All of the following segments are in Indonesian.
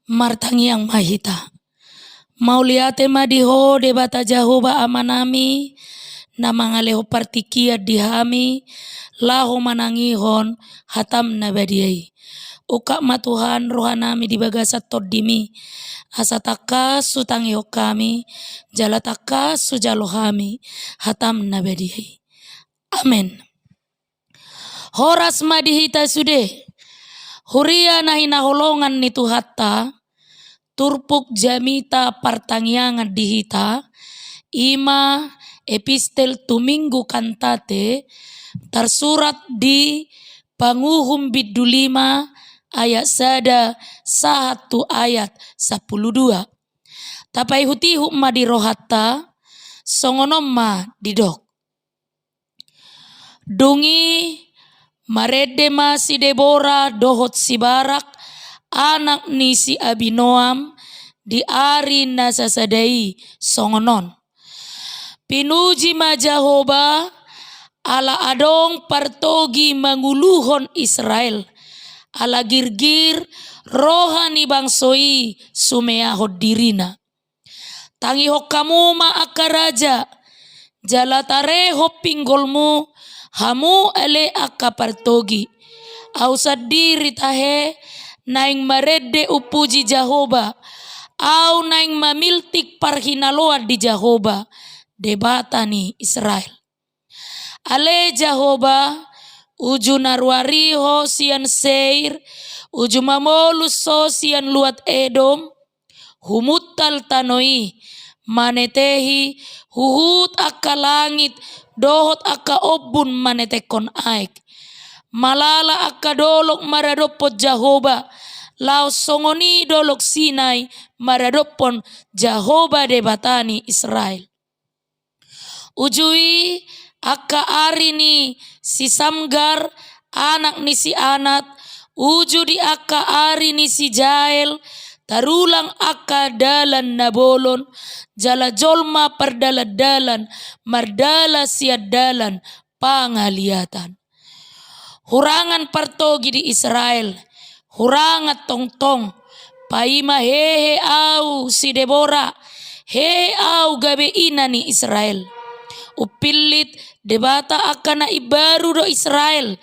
martangiang mahita. Mauliate madiho debata Jahoba amanami na mangaleho partikia dihami laho manangihon hatam nabadiai. Uka matuhan rohanami dibagasa todimi asataka sutangiho kami jalataka sujalohami hatam nabadiai. Amen. Horas madihita sude. Huria nahi naholongan nitu hatta. Turpuk jamita partangiangan dihita. Ima epistel tuminggu kantate. Tersurat di Panguhum Bidulima ayat 1 ayat 12. Tapai hutihu ma di rohatta. Songonom ma didok. Dungi marede ma si Debora dohot si Barak anak ni si Abinoam di ari nasasadai songonon. Pinuji ma Jahoba ala adong partogi manguluhon Israel ala girgir rohani bangsoi sumeahod dirina. Tangiho kamu ma akaraja jalatareho pinggolmu hamu ele akapartogi. Ausadiri tahe naing marede upuji Jahoba. Au naing mamiltik parhinaloa di Jahoba. Debatani Israel. Ale Jahoba uju narwariho sian Seir. Uju mamolus so sian luat Edom. Humutal tanoi manetehi huhut akka langit dohot akka obun manetekon aik. Malala akka dolok maradopot Jahoba. Lao songoni dolok Sinai maradopon Jahoba debatani Israel. Ujui akka arini si Samgar anak ni si Anat. Uju di akka arini si Jael. Tarulang akka dalan nabolon. Jala jolma perdala-dalan. Mardala siadalan pangaliatan. Hurangan partogi di Israel. Hurangat tong-tong. Paima hehe au si Debora. Hehe au gabe ina ni Israel. Upilit debata akan na ibaru do Israel.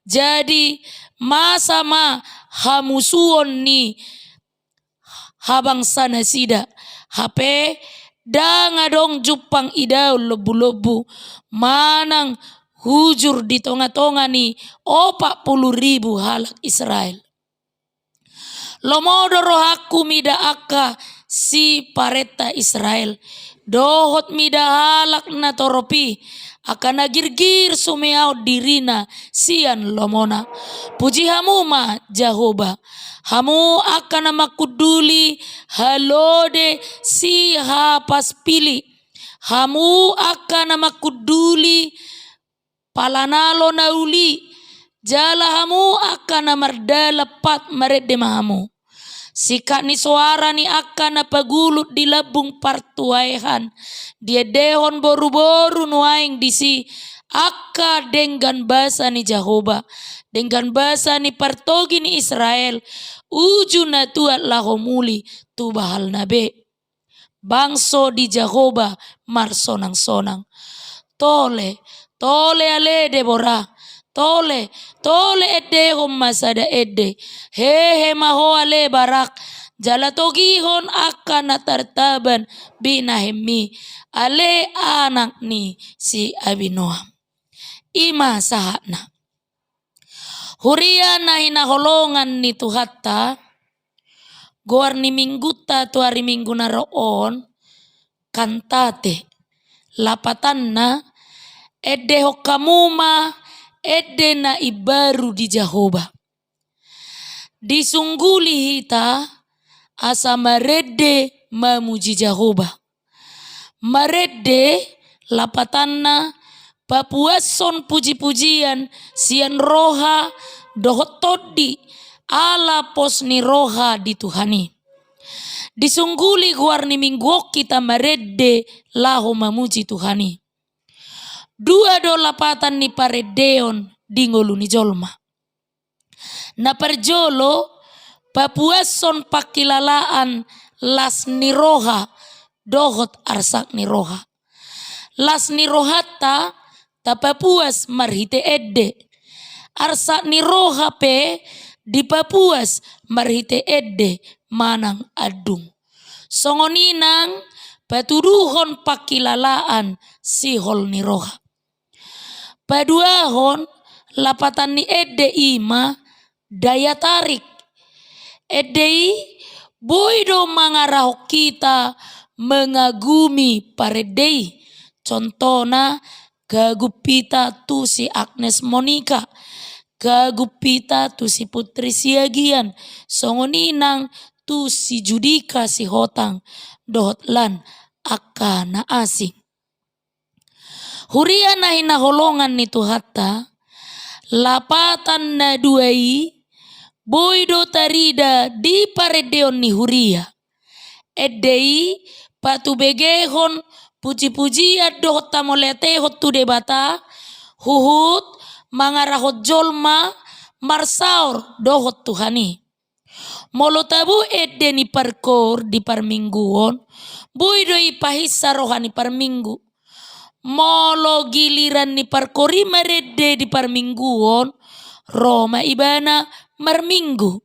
Jadi masa ma hamusuon ni habang sana sida. Hape dangadong jupang idaw lobu-lobu. Manang hujur di tonga-tonga ni 40,000 halak Israel. Lomodo rohaku mida akka si pareta Israel. Dohot mida halak na toropi. Akan nagirgir sumeaw dirina sian lomona. Puji hamu ma Jahoba. Hamu akan makuduli halode si hapas pili. Hamu akan makuduli palanalo nauli. Jala hamu akan mardala pat marede mahamu. Sika ni suara ni akan napagulut di labung partuaihan. Dia dehon boru-boru nuaing disi. Akka dengan basa ni Jahoba. Dengan basa ni partogi ni Israel. Uju na tuat lahomuli tu bahal nabe. Bangso di Jahoba marsonang-sonang. Tole ale Debora. Tole ede hom masada ede. Hehe maho ale Barak. Jalatogihon akan natartaban binahemi. Ale anak ni si Abinoam. Ima sahana. Huria na hinaholongan ni Tuhatta. Goar ni mingguta tu hari minggu na roon. Kantate. Lapatan na. Ede hokamuma. Ede na ibaru di Jahoba. Disungguli hita asa marede mamuji Jahoba. Marede lapatanna papuason puji-pujian sian roha dohotodi ala posni roha di Tuhani. Disungguli guarni minggu kita marede laho mamuji Tuhani. Dua do lapatan ni paredeon dingolu ni jolma. Na perjolo papuason pakilalaan las niroha dohot arsak niroha. Las nirohata tapapuas marhite edde. Arsak niroha pe di papuas marhite edde manang adung. Songoninang patuduhon pakilalaan sihol niroha. Paduahon lapatan ni edde ima daya tarik. Edei boido mangarahok kita mengagumi paredei. Contohna gagupita tu si Agnes Monica, gagupita tu si Putri Siagian, songoninang tu si Judika si Hotang dohotlan akana asing. Huria na hinaholongan ni Tuhatta lapatan na duai boido tarida di paredeon ni huria. Edei patu begehon puji-pujian dohot tamolete hot tu debata huhut mangarahot jolma marsaur dohot Tuhani. Molo tabu edde ni parkor di parmingguon boido ipahisa rohani parminggu. Molo giliran ni parkori maredde di parmingguon Roma ibana marminggu.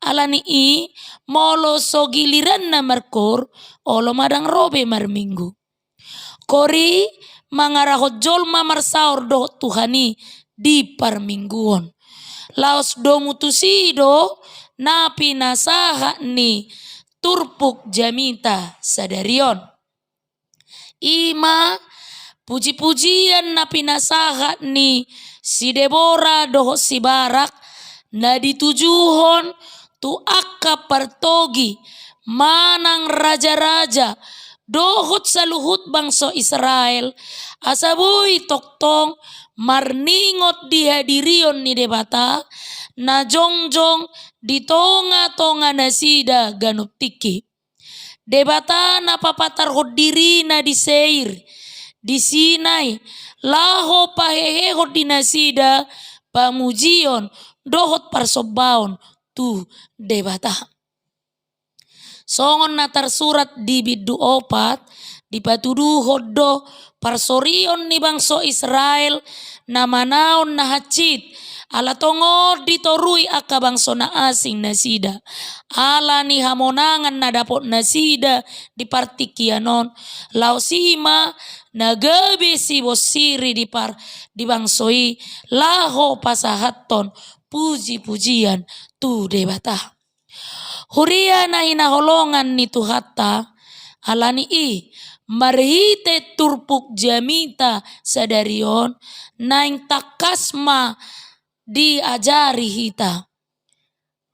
Alani i molo so giliran na markor olo madang robe marminggu. Kori mangarahot jolma marsaur do Tuhani di parmingguon. Laos do mutusido napi nasaha ni turpuk jamita sadarion. Ima puji-pujian na pinasaha ni si Deborah doho si Barak na ditujuhon tu akka partogi manang raja-raja dohot saluhut bangsa Israel asabui toktong marningot dihadirion ni debata na jongjong di tonga-tonga nasida ganup tiki. Debata na papatar diri na di Seir di Sinai laho pahehehot di nasida pamujion dohot parsobaon tu debata. Songon na tersurat di bidu opat di patuduhot do parsorion ni bangso Israel na manaon na hacit ala tongod ditorui aka bangso na asing nasida. Ala ni hamonangan na dapot nasida di partikianon lausima nagabe si bosiri di bangsoi laho pasahaton puji-pujian tu debata. Huria na hinaholongan ni Tuhatta alani i marhite turpuk jamita sadarion naing takasma diajari hita.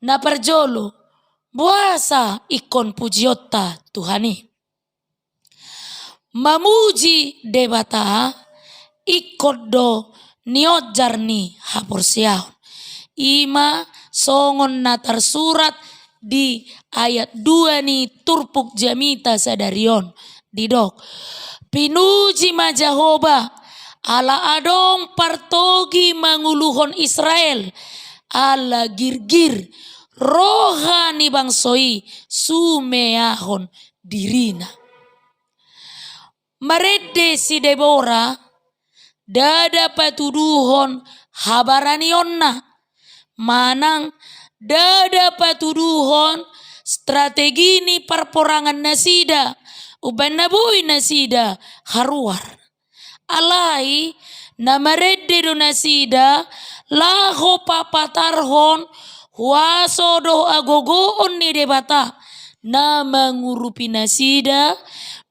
Na perjolo buasa ikon pujiota Tuhani. Mamuji debata ikot do niojar ni haporsiaon. Ima songon na tersurat di ayat 2 ni turpuk jamita sadarion didok. Pinuji majahoba ala adong partogi manguluhon Israel ala girgir rohani bangsoi sumeahon dirina. Maredde si Deborah dada patuduhon habaranionna manang dada patuduhon strategi ni perporangan nasida uban nabui nasida haruar. Alai namaredde do nasida laho papatarhon huaso do agogoon ni debata na mangurupi nasida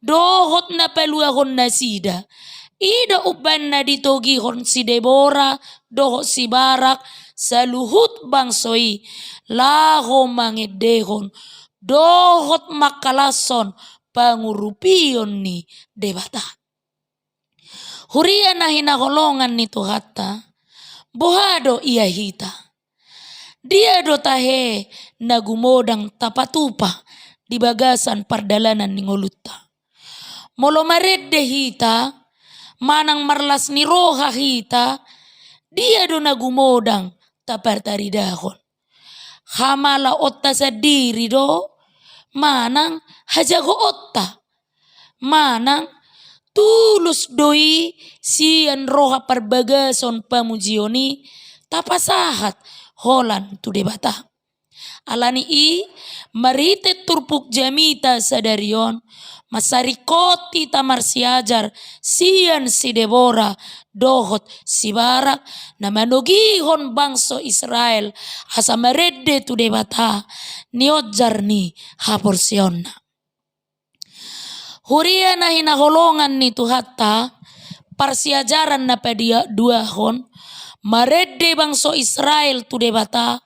dohot na peluahon nasida. Ida uban na ditogihon si Deborah dohot si Barak saluhut bangsoi laho mangedehon dohot makalason pangurupion ni debata. Huria na hinaholongan ni Tuhatta bohado ia hita. Dia do tahe nagumodang tapatupa di bagasan pardalanan ni ngolutta. Molo maredde hita manang marlas ni roha hita dia do nagumodang tapartaridahon. hamala otta sadiri do manang hajago otta manang tulus doi sian roha perbagason pamujioni tapasahat holan tu debata. Alani i marite turpuk jamita sadarion masarikoti tamar siajar sian si Debora dohot si barak na manogihon bangso Israel asa maredde tu debata niojar ni haporsionna. Huria na hinaholongan ni Tuhatta parsiajaran na pedia dua hon maredde bangso Israel tu debata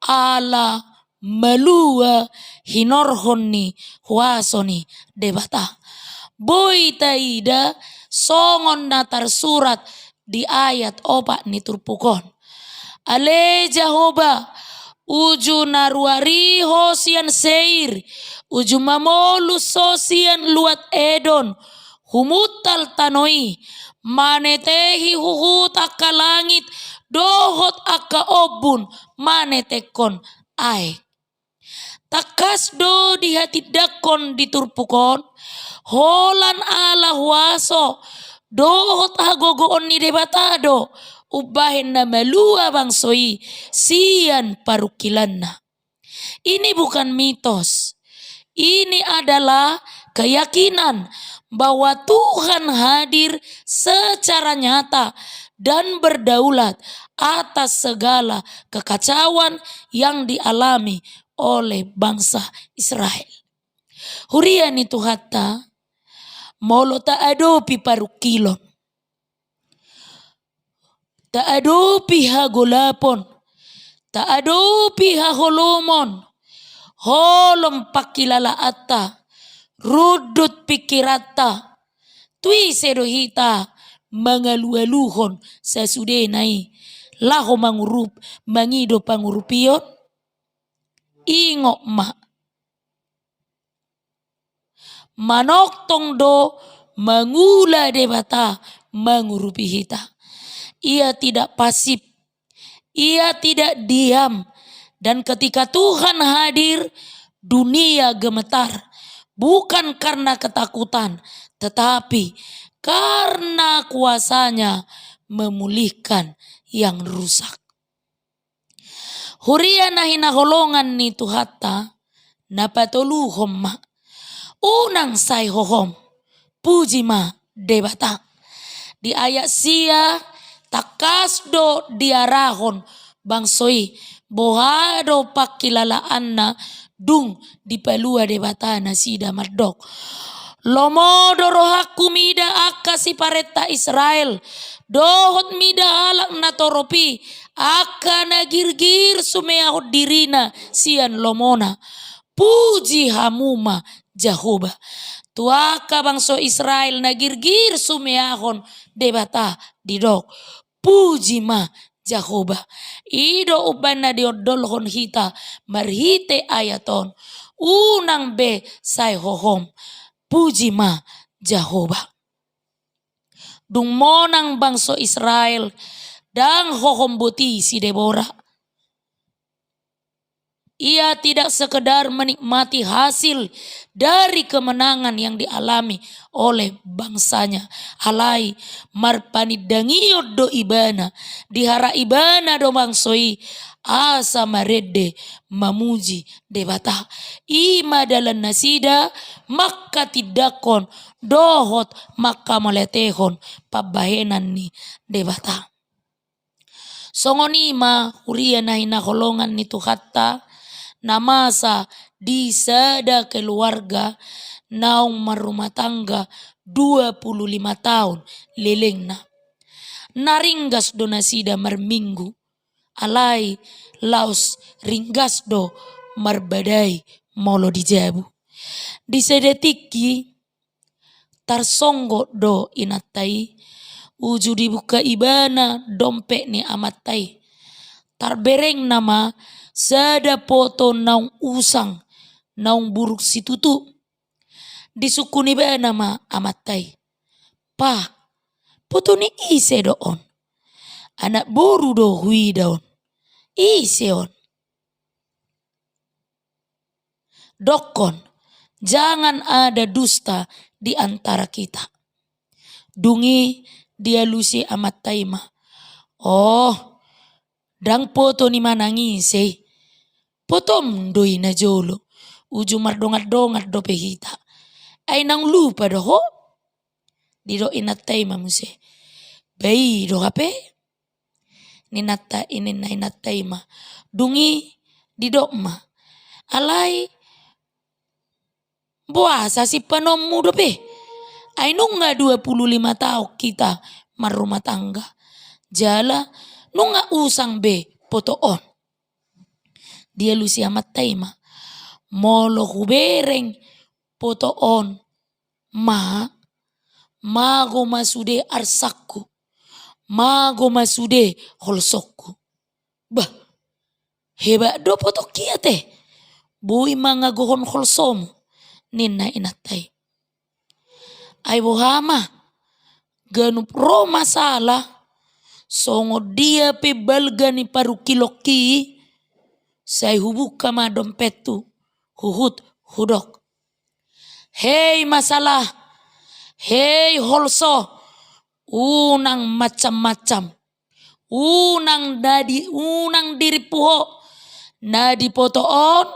ala malua hinorhon ni huasoni debata. Boy taida songon natar surat di ayat opat ni turpukon. Ale Jehovah uju naruari hosian seir uju mamolu sosian luat edon humutal tanoi manetehi huhut akka langit dohot akka obun manetekon ai takas do di hati dakon diturpukon holan ala huaso dohot agogoon ni debatado ubahin na malua bangsoi sian parukilanna. Ini bukan mitos. Ini adalah keyakinan bahwa Tuhan hadir secara nyata dan berdaulat atas segala kekacauan yang dialami oleh bangsa Israel. Huriani Tuhatta molo taadopi parukilon. Taadopi hagolapon. Taadopi haholomon. Holom pakilala atta. Rudut pikirata. Tui sedohita mangalualuhon sasudenai. Laho mangurup mangido pangurupion. Ingok ma. Manoktong do mangula debata mangurupi hita. Ia tidak pasif, ia tidak diam. Dan ketika Tuhan hadir, dunia gemetar. Bukan karena ketakutan, tetapi karena kuasanya memulihkan yang rusak. Huria nahina holongan ni Tuhatta, napatolu homma. Unang say hohom, puji ma debata. Di ayat sia, takas do diarahon bangsoi bohado pakilalaan na dung dipalua debata na sida mardok. Lomodo rohaku mida akasi pareta Israel dohot mida halak na toropi aka na girgir sumeahot dirina sian lomona puji hamuma Jehovah. Tuaka bangso Israel na girgir sumeahon debata didok. Puji ma Jehovah. Ido uban na diodolhon hita marhite ayaton. Unang be say hohom. Puji ma Jehovah. Dung monang bangso Israel dang hohom buti si Debora. Ia tidak sekedar menikmati hasil dari kemenangan yang dialami oleh bangsanya. Halai marpanidangiyo do ibana. Dihara ibana do bangsoi asa maredde mamuji debata. Ima dalan nasida maka tidakon dohot maka maletehon pabahenan ni debata. Songonima huria na hinaholongan ni Tuhatta namasa di sada keluarga naung marumah tangga 25 tahun leleng na. Naringgas do nasida marminggu alai laos ringgas do marbadai molo dijabu. Di sedetiki tarsonggo do inatai uju dibuka ibana dompet ni amatai. Tarbereng nama sada poto naung usang naung buruk situtu. Disukuni ba nama amatai. Pa, poto ni ise doon. Anak boru do hui daon. Ise on. Dokon, jangan ada dusta di antara kita. Dungi dia lusi amat taima. Oh, dang poto ni manangise. Potom doi na jolo. Uju mardongat-dongat do pehita. Ay nang lupa do ho. Di do inatay mamuse. Bay do hape. Ninata inin na inatay ma. Dungi di do ma. Alay. Buasa si panommu do pe. Ay nunga 25 tahun kita marumah tangga. Jala nunga usang be potoon. Dia lusi amat taima. Molo hubereng potoon mago masude arsakku. Mago masude holsokku. Bah, hebat do potok kia teh. Bui mangagohon holsomu. Ninna inatay. Ay bohama. Ganup ro masalah. Songo dia pe balgani paru kiloki. Saya hubuka ma dompetu. Huhut hudok. Hei masalah. Hei holso. Unang macam-macam. Unang diri puho. Nadi potoon.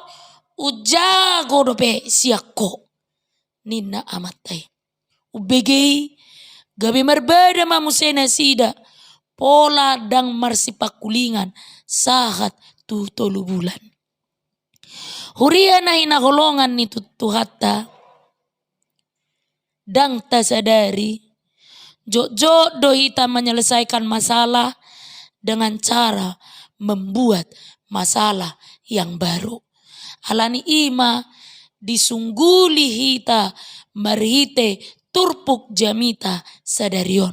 Ujago dope siako. Nina amatai. Ubegei. Gabi marbada mamusena sida. Pola dang marsipakulingan. Sahat tu tolu bulan. Huria na hinaholongan ni tuhatta. Dang tasadari. Jok do hita menyelesaikan masalah. Dengan cara membuat masalah yang baru. Alani ima disungguli hita marhite turpuk jamita sadarion.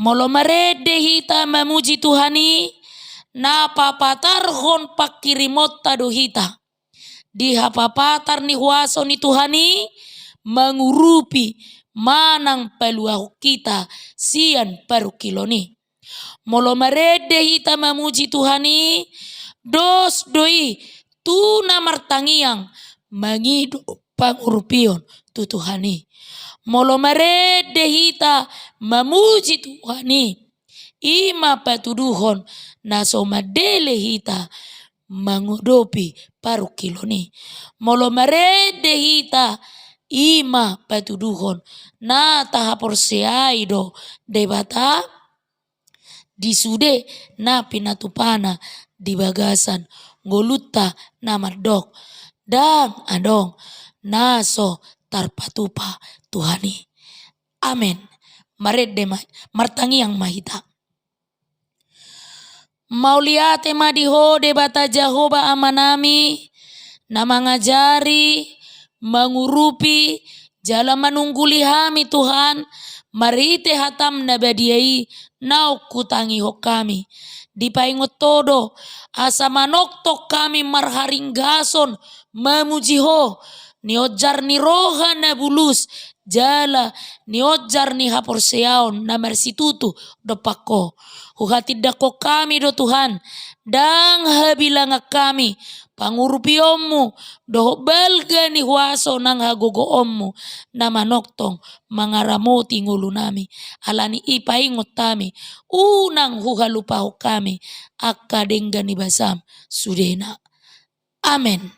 Molo marede hita memuji Tuhani. Na papatarhon pakirimota do hita. Di hapapatar ni huaso ni Tuhani. Mengurupi manang peluahu kita sian paru kiloni. Molo marede hita memuji Tuhani. Dos doi tuna martangiang mangido pangurupion tu Tuhani. Molo marede hita memuji Tuhani. Ima patuduhon naso madele hita mangudopi paru kiloni. Molo marede hita ima patuduhon na tahapor seaido debata disude na pinatupana di bagasan ngoluta na mardok dan adong naso tarpatupa Tuhani. Amen. Marede martangi yang mahita. Mauliate madiho debata Jehovah amanami. Nama ngajari. Mengurupi. Jala menungguli hami Tuhan. Marite hatam nabadiai. Nau kutangi ho kami. Dipaingot todo. Asa manoktok kami marharinggason. Memujiho. Niojar ni roha nabulus. Jala niojar ni hapor seaon na marsitutu dopako. Huhati dako kami do Tuhan. Dang habilanga kami. Pangurupi ommu. Doho balga ni huaso nang hagogo ommu. Na manoktong mangaramoti ngulu nami. Alani ipaingot kami. Unang huhalupaho kami. Akka denggani basam sudena. Amen.